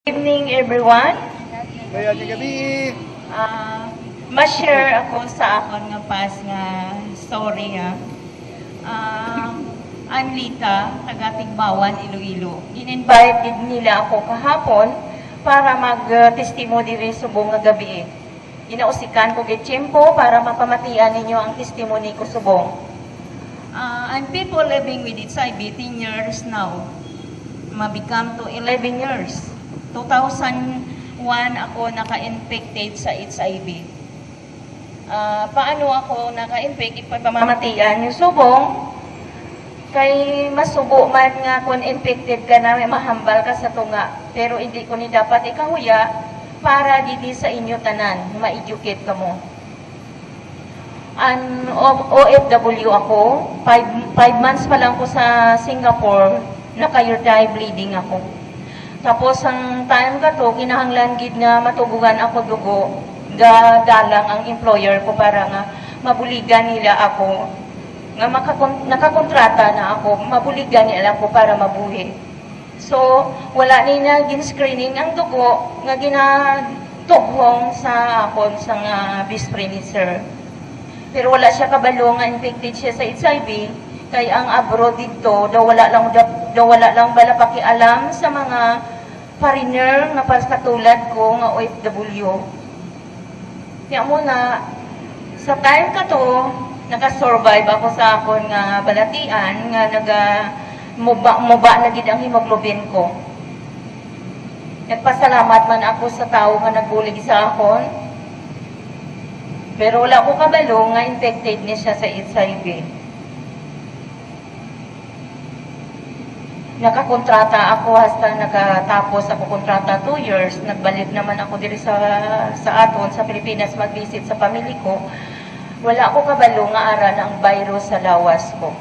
Good evening, everyone. Kaya gabi. Ma-share ako sa akon nga past nga story. I'm Lita, taga Tigbawan, Iloilo. In-invite nila ako kahapon para mag-testimony rin subong nga gabi. Inausikan ko gitsimpo para mapamatian ninyo ang testimony ko subong. I'm people living with HIV 10 years now. Ma-become to 11 years. 2001 ako naka-infected sa HIV. Paano ako naka-infect? Ipapamamatian yung subong. Kay masubo man nga kung infected ka na, may mahambal ka sa tunga. Pero hindi ko ni dapat ikahuya para didi sa inyo tanan, ma-educate ka mo. An OFW ako, 5 months pa lang ko sa Singapore, naka-urethral bleeding ako. Tapos ang time ka to, kinahanglan gid nga matubugan ako dugo, dalang ang employer ko para nga mabuligan nila ako. Nga nakakontrata na ako, mabuligan nila ako para mabuhi. So, wala nila gin-screening ang dugo nga ginatughong sa akon sa nga vice sir. Pero wala siya kabalo nga infected siya sa HIV, kay ang abroad dito, daw wala lang bala pakialam sa mga foreigner nga katulad ko nga OFW. Kaya muna, sa time ka to, naka-survive ako sa akon nga balatian, nga muba na gid ang hemoglobin ko. Nagpasalamat man ako sa tao nga nagbulig sa akon, pero wala ko kabalo nga infected niya siya sa HIV. Nakakontrata ako hasta nakatapos ako kontrata 2 years. Nagbalik naman ako diri sa aton sa Pilipinas mag-visit sa pamilya ko. Wala ako kabalo nga ara ng virus sa lawas ko.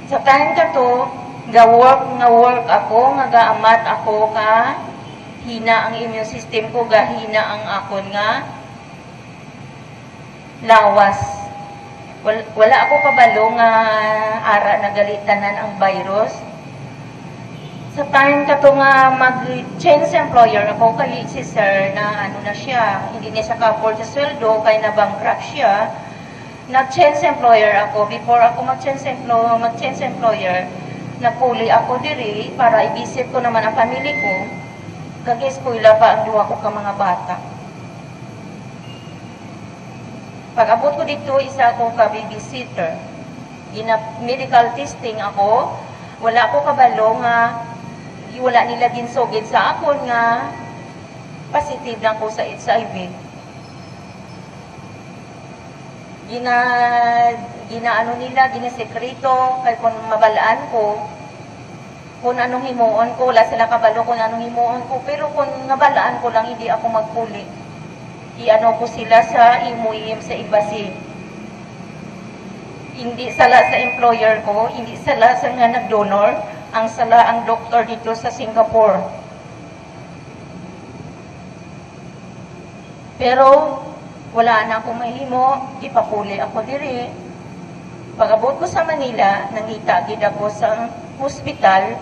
Sa time ka to, work ako, nga gaamat ako ka hina ang immune system ko, gahina ang akon nga lawas. Wala ako kabalo nga ara nagalitanan ang virus. Sa time ka to nga mag-change employer ako, kay si sir na ano na siya, hindi niya siya ka-afford sa sweldo, kay na-bankrupt siya. Nag-change employer ako. Before ako mag-change employer, napuli ako diri para i-visit ko naman ang family ko. Kag-eskwela pa ang duwa ko ka mga bata. Pag-abot ko dito, isa ako ka-babysitter. Medical testing ako. Wala ko kabalo nga, wala nila ginsugid sa akon nga positive lang ko sa HIV. Ginaano nila, ginasekreto, kay kung mabalaan ko, kung anong himuon ko, wala sila kabalo kung anong himuon ko, pero kung nabalaan ko lang, hindi ako magpuli. I-ano ko sila sa imuim sa ibasi. Hindi sala sa employer ko, hindi sala sa nga nag-donor, ang sala ang doktor dito sa Singapore. Pero wala na akong mahimo, ipapuli ako diri. Pag-abot ko sa Manila, nangita gid ako sa hospital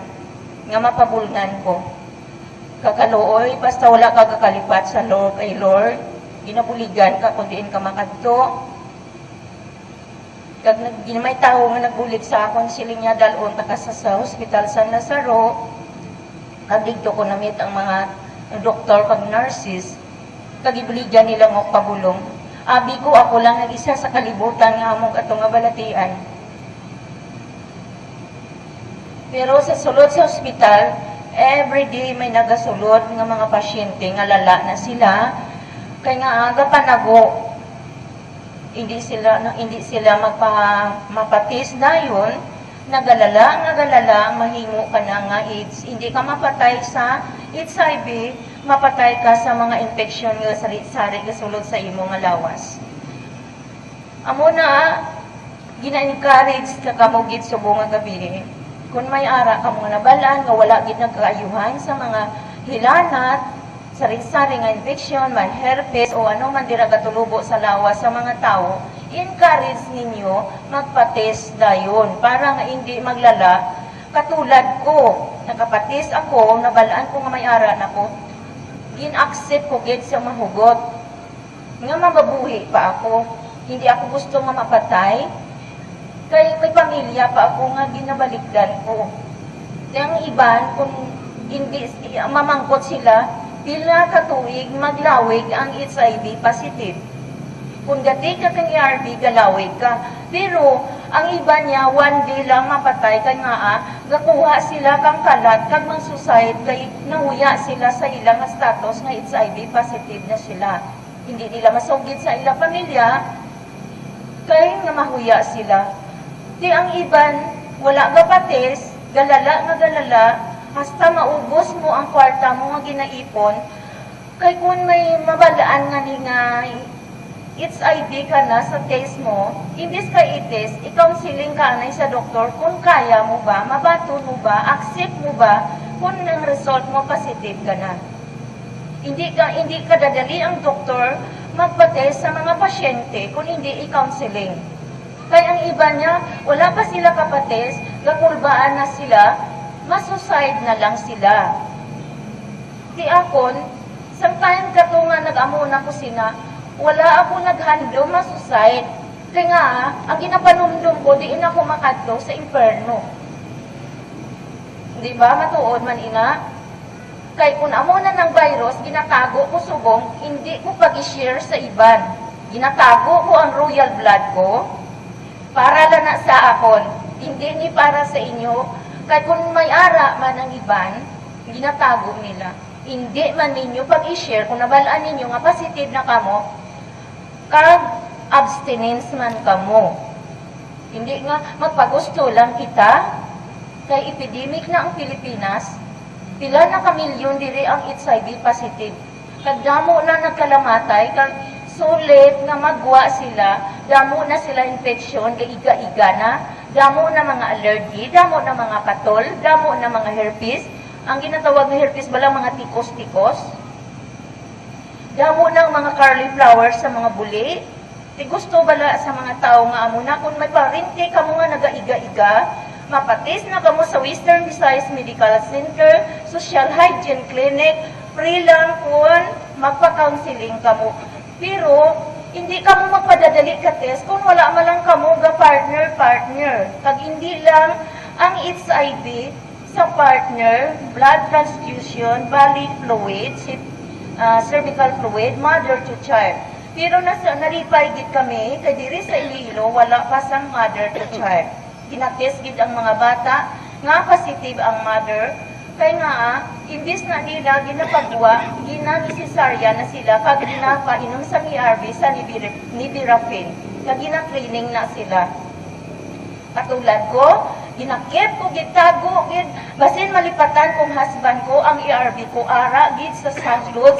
nga mapabulngan ko. Kakalooy, basta wala ka kakalipat sa Lord kay Lord, ginabuligan ka kung diin ka makadto. Kag may tao nga nagbulig sa akon, siling niya dalon taka sa hospital San Lazaro. Kag dito ko namit ang mga doktor kag nurses, kag ibuligan nila mo pabulong. Abi ko ako lang nag-isa sa kalibutan nga among atong nga balatian. Pero sa sulod sa hospital, everyday may nagasulod nga mga pasyente nga lala na sila. Kaya nga aga panago, hindi sila mapatis na yun, nagalala, mahimo ka na nga AIDS. Hindi ka mapatay sa HIV, mapatay ka sa mga infection nga sari-sari kasulod sa imo nga lawas. Amo na, gina-encourage ka kamugid subong nga gabi. Kung may ara ka mga nabalaan, nga wala gid nagkaayuhan sa mga hilanat, sari-sari nga infection, may herpes, o ano man dira gatulubo sa lawas sa mga tao, encourage ninyo magpa-test dayon para nga hindi maglala Katulad ko, nakapatis ako, nabalaan ko nga may ara na ko, gin-accept ko gid sa mahugot. Nga mababuhi pa ako. Hindi ako gusto nga mapatay. Kaya may pamilya pa ako nga ginabaligdan ko. Ang iban, kung hindi mamangkot sila, pila katuig maglawig ang HIV positive. Kung dati ka kang ARV, galawig ka. Pero, ang iba niya, one day lang mapatay, kaya nga, gakuha sila kang kalat, kang mang suicide, kaya nahuya sila sa ilang status nga HIV positive na sila. Hindi nila masugid sa ilang pamilya, kaya nga mahuya sila. Di ang iban, wala gapatis, galala, hasta maubos mo ang kwarta mo nga ginaipon, kay kung may mabalaan nga ni nga HIV ka na sa test mo, imbis ka i-test, i-counseling ka na sa doktor kung kaya mo ba, mabato mo ba, accept mo ba, kung ang result mo positive ka na. Hindi ka dadali ang doktor magpa-test sa mga pasyente kung hindi i-counseling. Kaya ang iba niya, wala pa sila kapatest, gakulbaan na sila, masuicide na lang sila. Di akon, sometime ka to nga nag-amuna ko sina, wala ako naghandom masuicide. Kaya nga, ang ginapanumdum ko, diin ako makadto sa imperno. Di ba, matuod man ina? Kaya kung amuna ng virus, ginatago ko subong, hindi ko pag-share sa iban. Ginatago ko ang royal blood ko, para lang na sa akon, hindi ni para sa inyo. Kaya kung may ara man ang iban, ginatago nila. Hindi man ninyo pag-i-share, kung nabalaan ninyo nga positive na kamo, kag-abstinence man kamo. Hindi nga, magpagusto lang kita, kay epidemic na ang Pilipinas, pila na kamilyon diri ang HIV positive. Kagdamo na nagkalamatay, kag sulit nga magwa sila, damo na sila infeksyon, iga-iga na, damo na mga allergy, damo na mga katol, damo na mga herpes, ang ginatawag na herpes bala mga tikos-tikos, damo ng mga cauliflower sa mga buli, di gusto bala sa mga tao nga amo na, kung may parinti ka mo nga nagaiga-iga, mapatis na kamo sa Western Visayas Medical Center, Social Hygiene Clinic, free lang kung magpa-counseling kamo. Pero, hindi ka mo magpadadali ka test kung wala man lang ka mo ga partner. Kag hindi lang ang HIV sa partner, blood transfusion, body fluid, cervical fluid, mother to child. Pero naripay gid kami, kay diri sa Iloilo, wala pa sang mother to child. Ginatest gid ang mga bata, nga positive ang mother, kay nga, imbis na nila ginapagwa, ginanisisarya na sila, kag ginapainom sa ARV sa Nibirafin, kag ginatraining na sila. Katulad ko, ginakip ko, gitago, basin malipatan kong husband ko, ang ARV ko, ara, gid sa salud,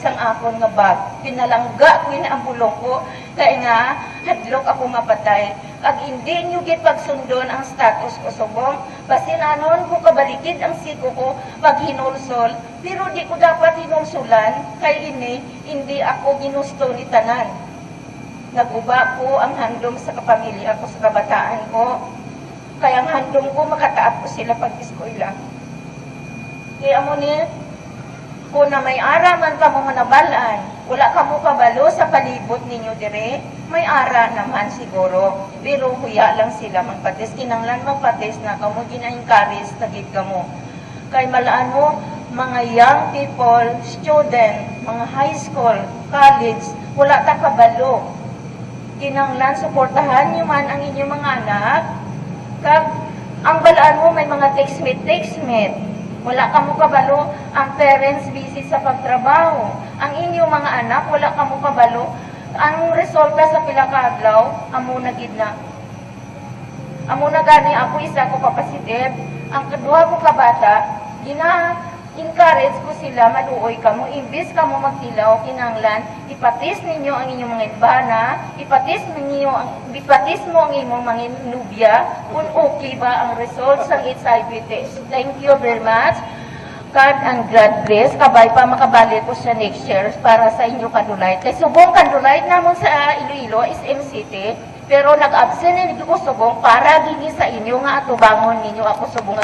sang akon nga bag. Pinalangga ko yun ang bulong ko, kaya nga, hadlok ako mapatay. Ag hindi nyo gid pagsundon ang status ko subong, basin anon ko kabalikid ang siko ko pag hinulsol, pero di ko dapat hinulsulan, kay ini, hindi ako ginusto ni tanan. Naguba ko ang handom sa kapamilya ko, sa kabataan ko, kaya ang handom ko makataap ko sila pag-eskwela. Kaya mo ni, kung na may ara man ka mo nabalaan, wala ka mo kabalo sa palibot ninyo dire, may ara naman siguro. Pero huya lang sila magpates, kinanglan magpates na kamo gina-encourage tagid kamo. Kay malaan mo, mga young people, student, mga high school, college, wala ta kabalo. Kinanglan, suportahan nyo man ang inyong mga anak, kag ang balaan mo may mga text-mate. Wala ka mo kabalo, ang parents busy sa pagtrabaho. Ang inyong mga anak, wala ka mo kabalo. Ang resulta sa pila ka adlaw, amo na gid na. Amo na gani ako isa ko kapasitive. Ang kedua ko kabata, encourage ko sila maluoy kamo. Imbis kamo magtilaw kinanglan, ipatis ninyo ang inyong mga ibana, ipatis mo ang inyong mga nubya kung okay ba ang result sa HIV test. Thank you very much. God and God bless. Kabay pa makabalik ko sa next year para sa inyo kadulay. Kay subong kadulay namon sa Iloilo is MCT. Pero nag-absent na ko subong para gini sa inyo nga atubangon ninyo ako subong